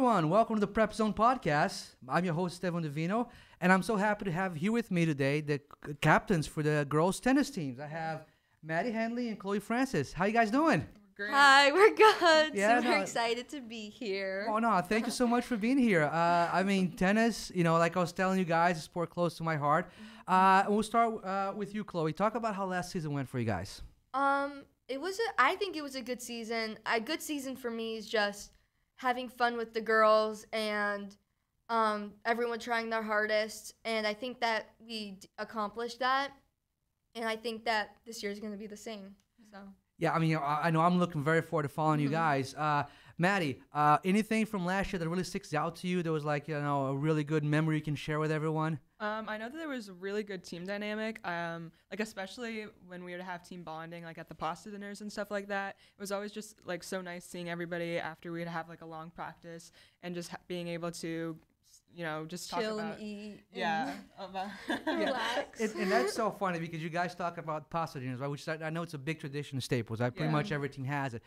everyone. Welcome to the PrepZone Podcast. I'm your host, Estevao Divino, and I'm so happy to have here with me today the captains for the girls' tennis teams. I have Maddie, Hendley, and Chloe Francis. How you guys doing? Great. Hi, we're good. Yeah, Super no. excited to be here. Oh, no, thank you so much for being here. I mean, tennis, like I was telling you guys, is a sport close to my heart. We'll start with you, Chloe. Talk about how last season went for you guys. I think it was a good season. A good season for me is just having fun with the girls and everyone trying their hardest. And I think that we accomplished that. And I think that this year is going to be the same. So. Yeah, I mean, I know I'm looking very forward to following you guys. Maddie, anything from last year that really sticks out to you that was like, a really good memory you can share with everyone? I know that there was a really good team dynamic, like especially when we would have team bonding, like at the pasta dinners and stuff like that. It was always just like so nice seeing everybody after we'd have like a long practice and just being able to, just chill talk about, and eat. yeah, Relax. And that's so funny because you guys talk about pasta dinners, right? Which I know it's a big tradition in Staples. Pretty much every team has it.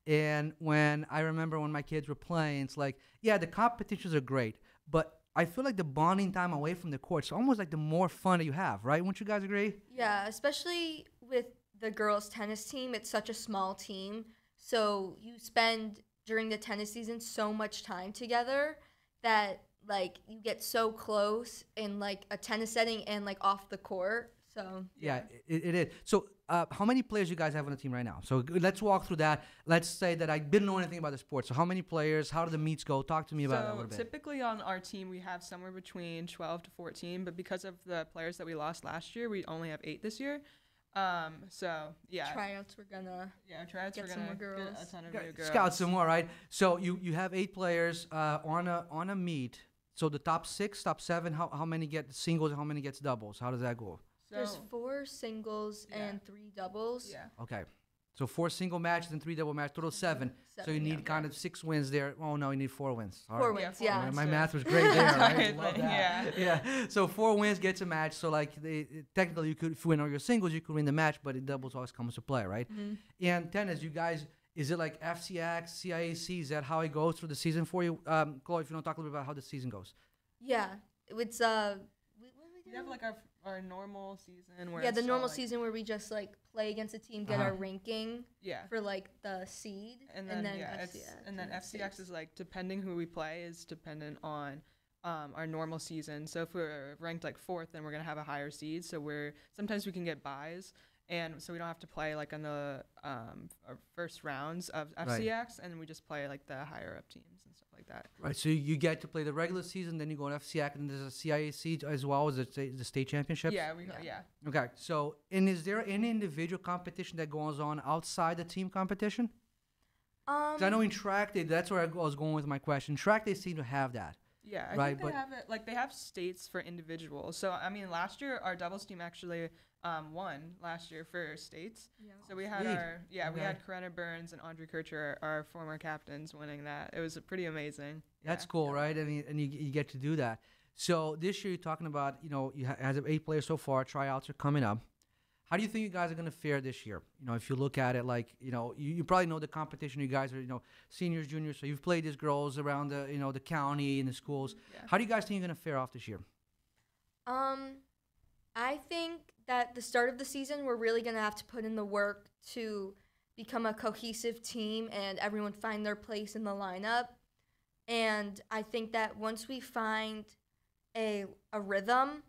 And when I remember when my kids were playing, it's like, yeah, the competitions are great, but I feel like the bonding time away from the court is almost like the more fun that you have, right? Wouldn't you guys agree? Yeah, especially with the girls' tennis team. It's such a small team. So you spend during the tennis season so much time together that like you get so close in like a tennis setting and like off the court. So yeah, it is. So how many players you guys have on the team right now? So let's walk through that. Let's say that I didn't know anything about the sport. So how many players? How do the meets go? Talk to me about that a little bit. Typically on our team we have somewhere between 12 to 14, but because of the players that we lost last year, we only have 8 this year. Tryouts we're gonna tryouts get we're some gonna more girls. get a ton of new girls. Scout some more, right? So you have 8 players on a meet. So the top 6, top 7, how many get singles and how many gets doubles? How does that go? There's 4 singles and 3 doubles. Yeah. Okay. So 4 single matches and 3 double matches, total 7. So you need kind of 6 wins there. Oh, no, you need 4 wins. All 4 right. wins, yeah. My math was great there, right? Love that. Yeah. Yeah. So 4 wins gets a match. So like technically you could, if you win all your singles, you could win the match, but it doubles always comes to play, right? Mm-hmm. And tennis, you guys, is it like FCX, CIAC? Is that how it goes through the season for you? Chloe, if you don't talk a little bit about how the season goes. Yeah. It's We have like our normal season where the normal season where we just like play against a team, get our ranking for like the seed, and then FCX. FCX is like depending who we play is dependent on our normal season. So if we're ranked like 4th, then we're gonna have a higher seed. So sometimes we can get buys, and so we don't have to play like on the our first rounds of FCX, and we just play like the higher up teams and stuff like that. Right, so you get to play the regular season, then you go on FCX, and there's a CIAC as well as the state championships? Yeah. Okay, so and is there any individual competition that goes on outside the team competition? 'Cause I know in track, that's where I was going with my question. Track, they seem to have that. Yeah, I right, think they have it. Like they have states for individuals. So I mean, last year our doubles team actually won last year for states. Yeah. So we had we had Corinna Burns and Audrey Kircher, our former captains, winning that. It was pretty amazing. That's cool, right? I mean, and you get to do that. So this year you're talking about, you have 8 players so far. Tryouts are coming up. How do you think you guys are going to fare this year? If you look at it like, you probably know the competition. You guys are, seniors, juniors. So you've played these girls around the, the county and the schools. Yeah. How do you guys think you're going to fare off this year? I think that the start of the season, we're really going to have to put in the work to become a cohesive team and everyone find their place in the lineup. And I think that once we find a rhythm,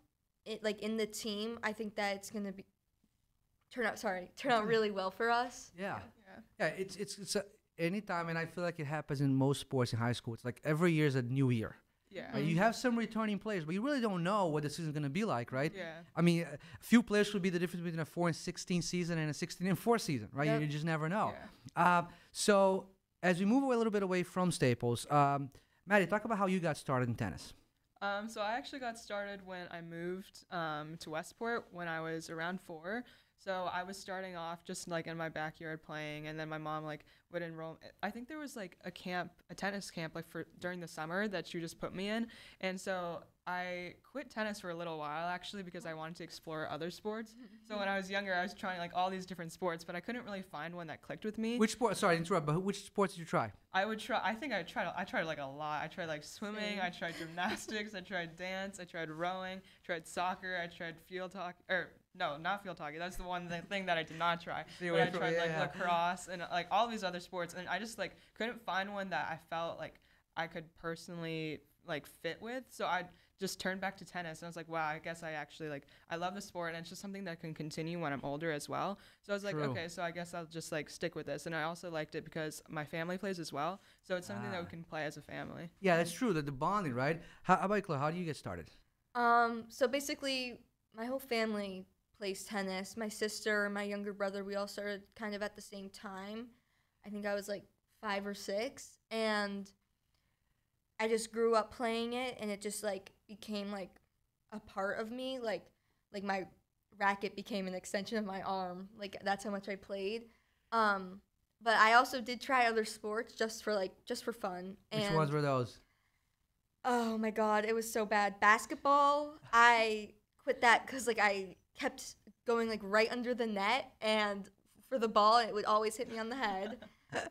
in the team, I think that it's going to turn out really well for us. Yeah. It's anytime, and I feel like it happens in most sports in high school. It's like every year is a new year. Yeah. Right? You have some returning players, but you really don't know what the season's going to be like, right? Yeah. I mean, a few players could be the difference between a 4-16 season and a 16-4 season, right? Yep. You just never know. Yeah. So as we move a little bit away from Staples, Maddie, talk about how you got started in tennis. So I actually got started when I moved to Westport when I was around 4. So I was starting off just like in my backyard playing, and then my mom like would enroll. I think there was like a tennis camp like for during the summer that she just put me in, and so I quit tennis for a little while actually because I wanted to explore other sports. So when I was younger, I was trying like all these different sports, but I couldn't really find one that clicked with me. Which sport? Sorry to interrupt, but which sports did you try? I think I tried like a lot. I tried like swimming, Same. I tried gymnastics, I tried dance, I tried rowing, tried soccer, I tried field hockey, or no, not field hockey. That's the one thing that I did not try. But I tried like lacrosse and like all these other sports, and I just like couldn't find one that I felt like I could personally like fit with. So I just turned back to tennis, and I was like, wow, I guess I actually like, I love the sport, and it's just something that can continue when I'm older as well. So I was like, True. okay, so I guess I'll just like stick with this. And I also liked it because my family plays as well, so it's something that we can play as a family. Yeah, that's true. The bonding, right? How about you, Chloe? How do you get started? So basically, my whole family plays tennis. My sister, my younger brother, we all started kind of at the same time. I think I was like 5 or 6, and I just grew up playing it, and it just like became like a part of me. Like my racket became an extension of my arm. Like that's how much I played. But I also did try other sports just for fun. Which ones were those? Oh my God, it was so bad. Basketball, I quit that because like I kept going like right under the net, and for the ball, it would always hit me on the head.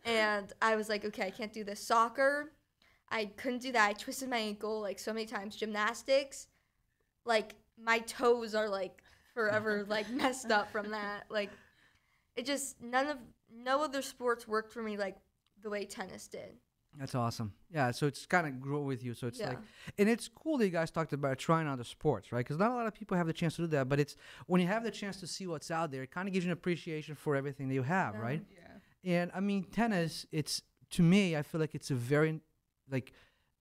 And I was like, okay, I can't do this. Soccer, I couldn't do that. I twisted my ankle like so many times. Gymnastics, like my toes are like forever like messed up from that. Like it just no other sports worked for me like the way tennis did. That's awesome. Yeah, so it's kind of grow with you. So it's Yeah. like, and it's cool that you guys talked about trying other sports, right? Because not a lot of people have the chance to do that. But it's when you have the chance to see what's out there, it kind of gives you an appreciation for everything that you have, Yeah. right? Yeah. And I mean, tennis. It's to me, I feel like it's a very like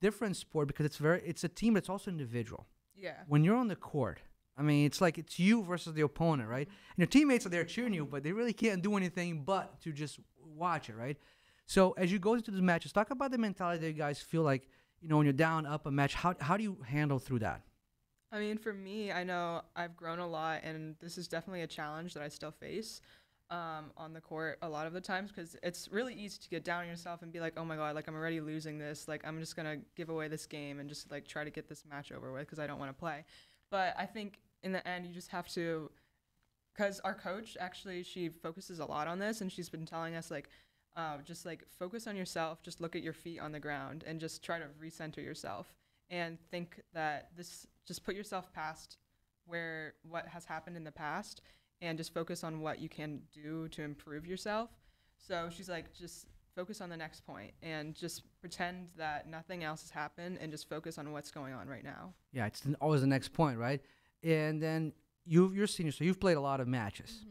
different sport because it's a team. But it's also individual. Yeah. When you're on the court, I mean, it's like it's you versus the opponent, right? And your teammates are there cheering you, but they really can't do anything but to just watch it, right? So as you go into the matches, talk about the mentality that you guys feel like, you know, when you're down, up a match, how do you handle through that? I mean, for me, I know I've grown a lot, and this is definitely a challenge that I still face on the court a lot of the times, because it's really easy to get down on yourself and be like, oh my God, like I'm already losing this. Like I'm just going to give away this game and just like try to get this match over with because I don't want to play. But I think in the end, you just have to, because our coach, actually, she focuses a lot on this, and she's been telling us like, just like focus on yourself, just look at your feet on the ground and just try to recenter yourself and think that just put yourself past what has happened in the past and just focus on what you can do to improve yourself. So she's like, just focus on the next point and just pretend that nothing else has happened and just focus on what's going on right now. Yeah, it's always the next point, right? And then you're senior, so you've played a lot of matches. Mm-hmm.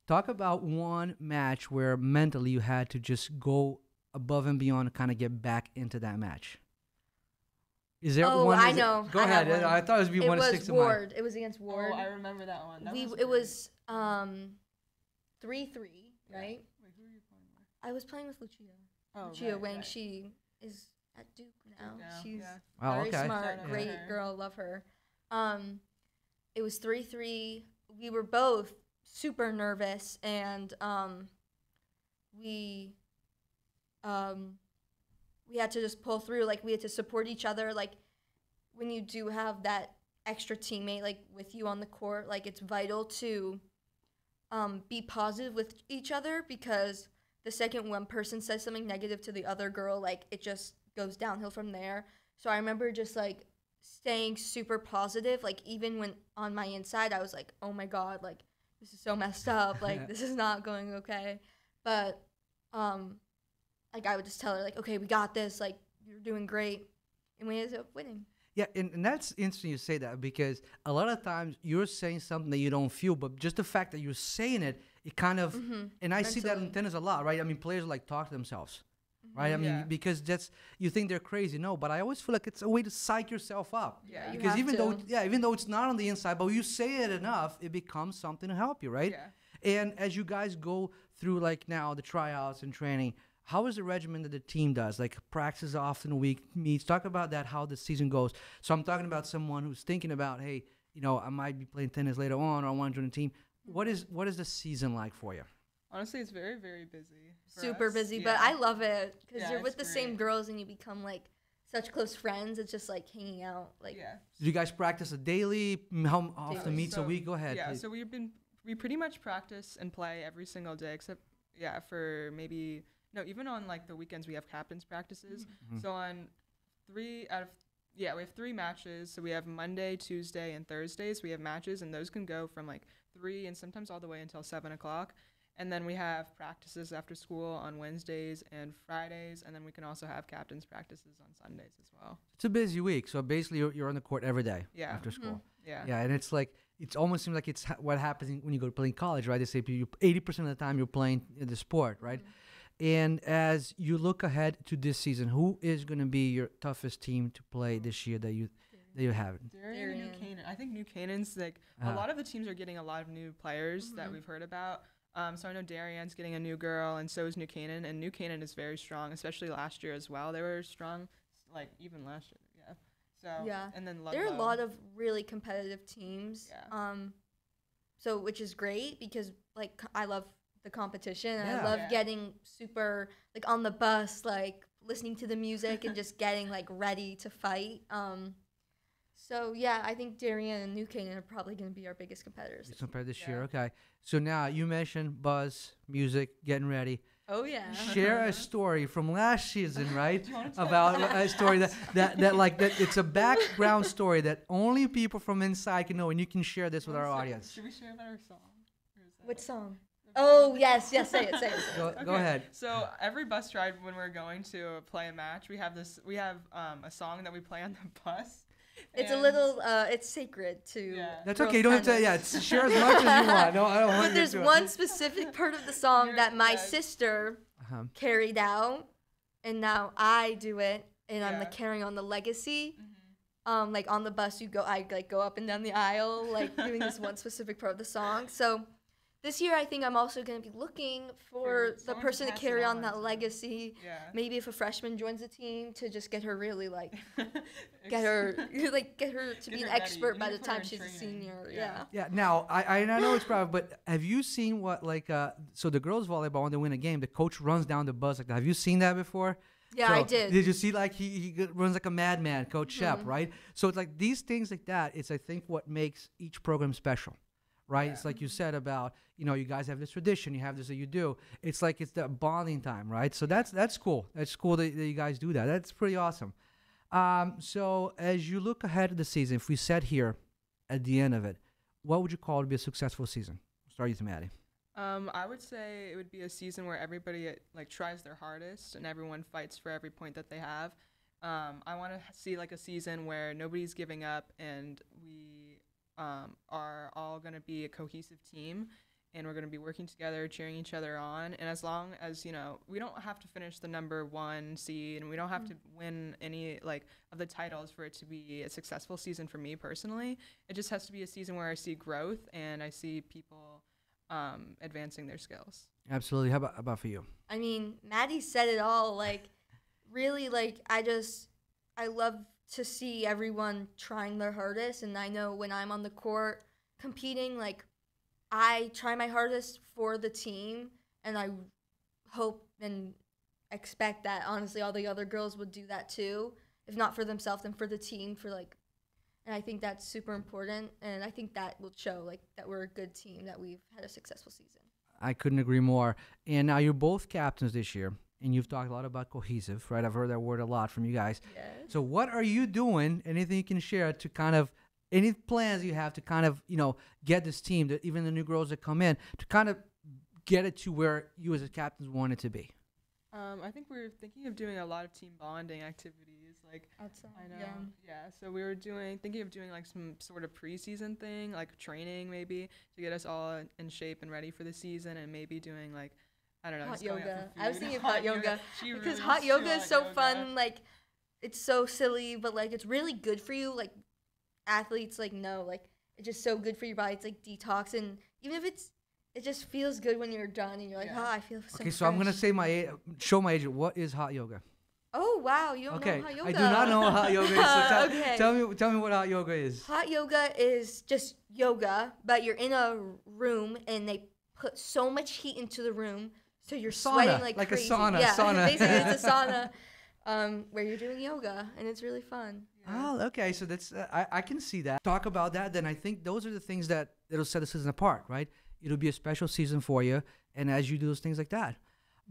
Talk about one match where mentally you had to just go above and beyond to kind of get back into that match. Is there Oh, one? I know. Go I ahead. have one. I thought it would be one that sticks was to mind. Ward. It was against Ward. Oh, I remember that one. It was 3-3, right? Wait, who are you playing with? I was playing with Lucia. Oh, Lucia right, Wang. right. She is at Duke now. She's yeah. Oh, very okay. smart, Shout out to great her. girl. Love her. It was 3-3. We were both super nervous, and we had to just pull through. Like we had to support each other. Like when you do have that extra teammate like with you on the court, like it's vital to be positive with each other, because the second one person says something negative to the other girl, like it just goes downhill from there. So I remember just like staying super positive, like even when on my inside I was like, oh my God, like this is so messed up, like this is not going okay. But like I would just tell her like, okay, we got this, like you're doing great, and we ended up winning. Yeah, and that's interesting you say that, because a lot of times you're saying something that you don't feel, but just the fact that you're saying it, it kind of, and I see that in Mentally. tennis a lot, right? I mean, players like talk to themselves, right? I mean, Yeah. because you think they're crazy. No, but I always feel like it's a way to psych yourself up. Yeah. You Because have even though it's not on the inside, but you say it enough, it becomes something to help you, right? Yeah. And as you guys go through like now the tryouts and training, how is the regimen that the team does? Like practice often, week meets. Talk about that, how the season goes. So I'm talking about someone who's thinking about, hey, you know, I might be playing tennis later on, or I want to join a team. What is the season like for you? Honestly, it's very, very busy. for Super us. busy, Yeah. but I love it because Yeah, you're with it's the same great. girls and you become like such close friends. It's just like hanging out. Like Yeah. Do you guys practice a daily? How often Daily. meets a week? Go ahead. Yeah, please. so we pretty much practice and play every single day except for maybe no, even on like the weekends we have captains practices. Mhm. So on we have 3 matches. So we have Monday, Tuesday, and Thursdays. We have matches, and those can go from like 3 and sometimes all the way until 7 o'clock. And then we have practices after school on Wednesdays and Fridays, and then we can also have captains practices on Sundays as well. It's a busy week, so basically you're on the court every day Yeah. after school. Yeah. Yeah, and it's like it almost seems like it's what happens when you go to play in college, right? They say 80% of the time you're playing the sport, right? And as you look ahead to this season, who is going to be your toughest team to play this year that you have? Darien and New Darien. Canaan. I think New Canaan's like Uh-huh. a lot of the teams are getting a lot of new players that we've heard about. So I know Darien's getting a new girl, and so is New Canaan. And New Canaan is very strong, especially last year as well. They were strong, like even last year. Yeah. So Yeah. And then there are a Ludlow. lot of really competitive teams. Yeah. So which is great because like I love the competition and Yeah. I love Yeah. getting super like on the bus, like listening to the music and just getting like ready to fight. So yeah, I think Darien and New Canaan are probably going to be our biggest competitors. It's compared this Yeah. year. Okay. So now you mentioned buzz, music, getting ready. Oh yeah. Share a story from last season, right? Do you wanna tell About that? a story that it's a background story that only people from inside can know, and you can share this with our audience. Should we share about our song? Or is that- What song? Oh yes, say it. Go Okay, ahead. So every bus ride when we're going to play a match, we have a song that we play on the bus. It's a and- little it's sacred to Yeah. That's girls okay. You don't have to. tennis. Yeah, share as much as you want. No, I don't want But you there's to. one specific part of the song Here that it my says- sister Uh-huh. carried out, and now I do it, and I'm Yeah. like carrying on the legacy. Mhm. Like on the bus, I like go up and down the aisle, like doing this one specific part of the song. So this year, I think I'm also going to be looking for the someone to person to pass it carry on on that to. legacy. Yeah. Maybe if a freshman joins the team, to just get her really like get her to Get be an her ready. expert We by need the to put her time in she's a training. senior. Yeah. Yeah. Yeah. Now I know it's private, but have you seen what like so the girls volleyball when they win a game, the coach runs down the bus like that. Have you seen that before? Yeah, So, I did. Did you see like he runs like a madman, Coach Shep, right? So it's like these things like that. It's I think what makes each program special, right? It's like you said about you guys have this tradition, you have this that you do. It's like it's the bonding time, right? So that's cool. That's cool that you guys do that. That's pretty awesome. So as you look ahead of the season, if we sat here at the end of it, what would you call to be a successful season? Start with Maddie. I would say it would be a season where everybody like tries their hardest and everyone fights for every point that they have. I want to see like a season where nobody's giving up and we are all going to be a cohesive team and we're going to be working together, cheering each other on. And as long as, we don't have to finish the number 1 seed and we don't have to win any like of the titles for it to be a successful season for me personally. It just has to be a season where I see growth and I see people advancing their skills. Absolutely. How about for you? I mean, Maddie said it all. Like, really, like, I love to see everyone trying their hardest. And I know when I'm on the court competing, like, I try my hardest for the team. And I hope and expect that, honestly, all the other girls would do that too. If not for themselves, then for the team, and I think that's super important. And I think that will show, like, that we're a good team, that we've had a successful season. I couldn't agree more. And now you're both captains this year, and you've talked a lot about cohesive, right? I've heard that word a lot from you guys. Yes. So what are you doing, anything you can share to kind of, any plans you have to kind of, get this team, that even the new girls that come in, to kind of get it to where you as a captains want it to be? I think we're thinking of doing a lot of team bonding activities. Like, Outside, I know. Yeah. So we were thinking of doing like some sort of preseason thing, like training maybe to get us all in shape and ready for the season, and maybe doing like, I don't know, Hot just going out yoga. for I was food. thinking of hot yoga She because really hot wants to do yoga is hot so yoga. fun. Like, it's so silly, but like it's really good for you. Like, athletes know, like it's just so good for your body. It's like detox, and even if it just feels good when you're done, and you're like, Yeah. oh, I feel so. Okay, so I'm gonna fresh." say show my agent. What is hot yoga? Oh wow, you don't Okay, know hot yoga. I do not know what hot yoga is. So Okay. tell me what hot yoga is. Hot yoga is just yoga, but you're in a room and they put so much heat into the room, so you're Sauna, sweating like like a crazy. sauna, Yeah, sauna. basically it's a sauna. where you're doing yoga, and it's really fun. Oh, okay. So that's I can see that. Talk about that. Then I think those are the things that'll set the season apart, right? It'll be a special season for you, and as you do those things like that.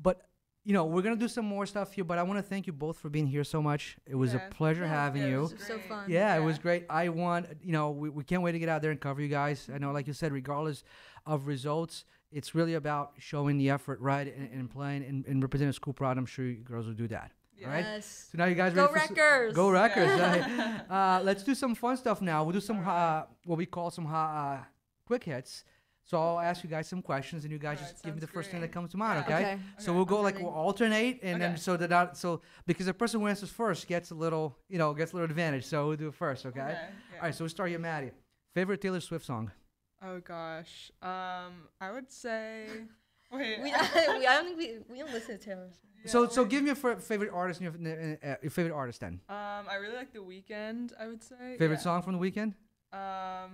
But we're gonna do some more stuff here. But I want to thank you both for being here so much. It was a pleasure having you. It was so fun. Yeah, it was great. I want, we can't wait to get out there and cover you guys. I know, like you said, regardless of results, it's really about showing the effort, right, and playing and representing a school proud. I'm sure you girls will do that. Yes. All right. So now you guys Go ready Wreckers! Go Wreckers! Right? Let's do some fun stuff now. We'll do some what we call some quick hits. So I'll ask you guys some questions, and you guys just give me the first thing that comes to mind. Yeah. Okay? So we'll go we'll alternate, and then Okay. so because the person who answers first gets a little advantage. So we'll do it first. Okay? Yeah. All right. So we'll start here, Maddie. Favorite Taylor Swift song? Oh gosh. I would say. Wait. I don't think we don't listen to Taylor Swift. So give me your favorite artist and your favorite artist then. I really like The Weeknd. I would say. Favorite song from The Weeknd? Oh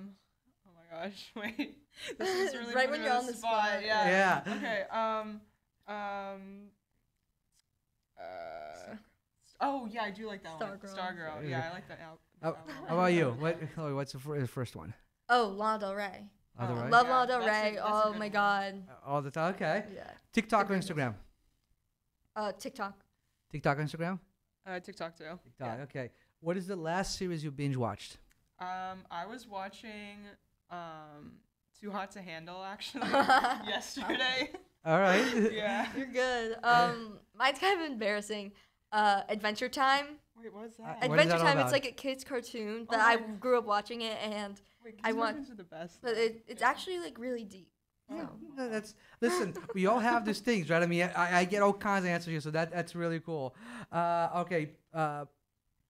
my gosh. Wait. This is really Right putting when me you're on on the the spot. spot. Yeah. Yeah. Okay. Oh yeah, I do like that one. Stargirl. Stargirl. Yeah, I like that album. How about you? What's the first one? Oh, Lana Del Rey. Lana Del Rey? Love Yeah, Lana Del that's a- Rey. that's a Oh good my one. God. All the time. Okay. Yeah. TikTok or Good Instagram? TikTok. TikTok, Instagram. TikTok too. TikTok. Okay. What is the last series you binge watched? I was watching Too Hot to Handle actually yesterday. All right. Yeah. You're good. Mine's kind of embarrassing. Adventure Time. Wait, what was that? What is Adventure that all Time. about? It's like a kid's cartoon that Oh. I grew up watching it, and Wait, I kids' want- cartoons are the best. but it's actually like really deep. So. No, listen. We all have these things, right? I mean, I get all kinds of answers here, so that's really cool. Okay.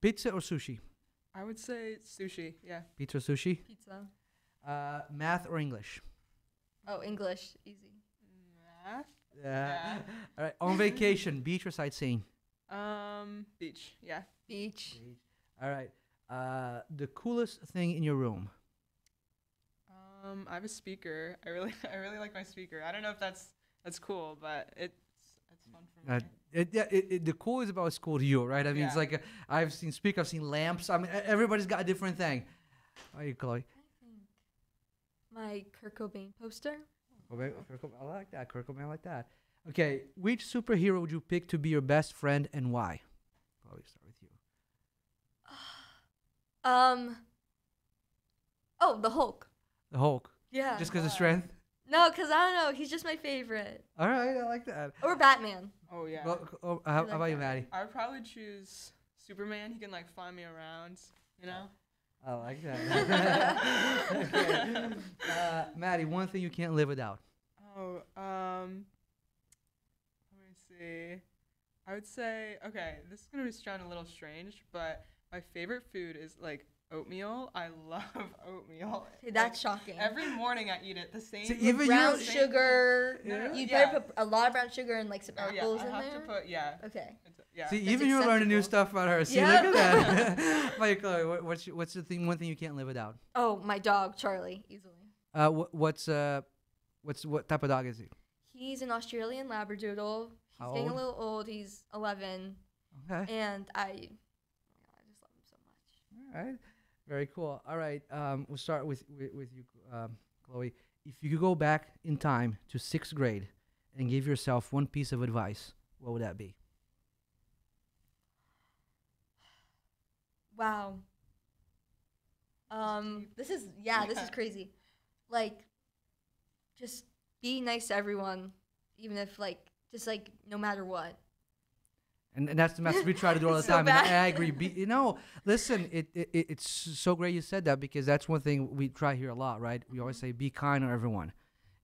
Pizza or sushi? I would say sushi. Yeah. Pizza or sushi? Pizza. Math or English? Oh, English. Easy. Math. Yeah. All right. On vacation, beach or sightseeing? Beach. Yeah. Beach. All right. The coolest thing in your room? I have a speaker. I really like my speaker. I don't know if that's cool, but it's fun for me. The cool is about school to you, right? I mean, it's Yeah. like I've seen speakers, I've seen lamps. I mean, everybody's got a different thing. How are you, Chloe? I think my Kurt Cobain poster. I like that. Kurt Cobain, I like that. Okay, which superhero would you pick to be your best friend and why? Chloe, start with you. Oh, the Hulk. The Hulk. Yeah. Just because of strength? No, because I don't know. He's just my favorite. All right, I like that. Or Batman. Oh yeah. Well, how like about you, that. Maddie? I would probably choose Superman. He can like fly me around. You know. I like that. Okay. Maddie, one thing you can't live without. Oh, let me see. I would say, okay, this is gonna sound a little strange, but my favorite food is like oatmeal. I love oatmeal. Okay, that's shocking. Every morning I eat it. The same. So even Brown you- sugar. Yeah. You Yeah. better put a lot of brown sugar and like some Oh yeah, apples I in have there. to put Okay. Yeah. See, That's even you're learning new acceptable. stuff about her. See, Yeah. look at that. Mike, Chloe, what's the thing? One thing you can't live without? Oh, my dog Charlie, easily. What type of dog is he? He's an Australian Labradoodle. He's How getting old? a little old. He's 11, Okay. and I just love him so much. All right. Very cool. All right. We'll start with you, Chloe. If you could go back in time to 6th grade and give yourself one piece of advice, what would that be? Wow. This is crazy. Like, just be nice to everyone, even if no matter what. And that's the message we try to do all the So time. And bad. I agree. Listen, it's so great you said that, because that's one thing we try here a lot, right? We always say be kind to everyone.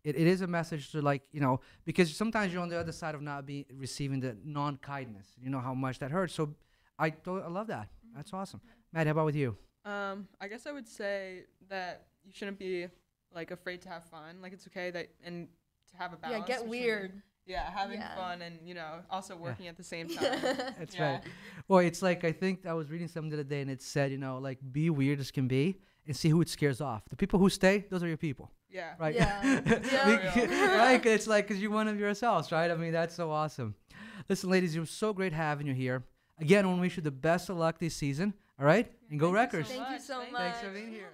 It is a message to because sometimes you're on the other side of not receiving the non-kindness. You know how much that hurts. So I love that. That's awesome. Matt, how about with you? I guess I would say that you shouldn't be like afraid to have fun. Like it's okay and to have a Yeah, balance. get between, weird. Yeah, having Yeah. fun and also working at the same time. That's Yeah. right. Well, it's like, I think I was reading something the other day, and it said, be weird as can be and see who it scares off. The people who stay, those are your people. Yeah. Right? Yeah. Yeah. Right? It's like, because you're one of yourselves, right? I mean, that's so awesome. Listen, ladies, it was so great having you here. Again, I want to wish you the best of luck this season. All right, and go Thank you Records. so Thank you much. so Thank much. Thanks for being here.